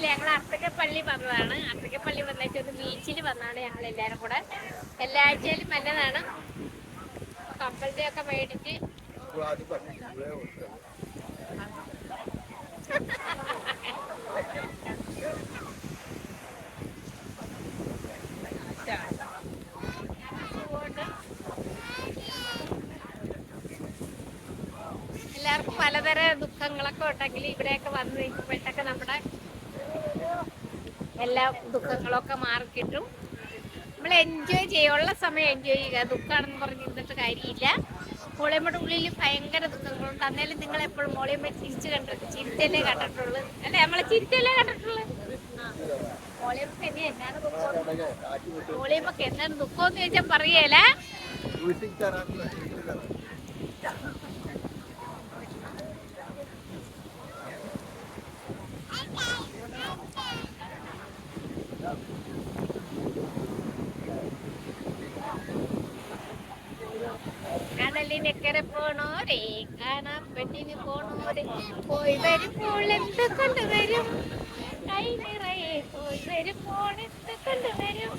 ഞങ്ങൾ അർത്തക്കപ്പള്ളി വന്നതാണ്. അർത്തക്കപ്പള്ളി വന്നിട്ട് ഒന്ന് ബീച്ചിൽ വന്നാണ് ഞങ്ങൾ എല്ലാവരും കൂടെ. എല്ലാ ആഴ്ചയിലും നല്ലതാണ്. കപ്പലിന്റെ ഒക്കെ മേടിച്ച് എല്ലാവർക്കും പലതര ദുഃഖങ്ങളൊക്കെ ഉണ്ടെങ്കിൽ ഇവിടെയൊക്കെ വന്ന് നിൽക്കുമ്പോഴത്തേക്ക് നമ്മുടെ എല്ലാ ദുഃഖങ്ങളൊക്കെ മാറിക്കിട്ടും. നമ്മൾ എൻജോയ് ചെയ്യുക, ഉള്ള സമയം എൻജോയ് ചെയ്യുക. ദുഃഖമാണെന്ന് പറഞ്ഞ് ഇരുന്നിട്ട് കാര്യമില്ല. മോളിയമ്മയുടെ ഉള്ളിൽ ഭയങ്കര ദുഃഖങ്ങളുണ്ട്. അന്നേരം നിങ്ങൾ എപ്പോഴും മോളിയമ്മ ചിരിച്ചല്ലേ കണ്ടിട്ടുള്ളൂ അല്ലെ? നമ്മളെ ചിരിച്ചല്ലേ കണ്ടിട്ടുള്ളൂ. മോളിയമ്മക്ക് എന്നെ എന്നാണ് ദുഃഖം? മോളിയമ്മക്ക് എന്താണ് ദുഃഖം എന്ന് ചോദിച്ചാൽ പറയല. കടലിനക്കരെ പോണോരേ, കാണാൻ പെണ്ണിന് പോണോരെ, പോയി വരുമ്പോൾ എന്ത് കൊണ്ടുവരും? കൈ നിറയെ പോയി വരുമ്പോൾ എന്ത് കൊണ്ടുവരും?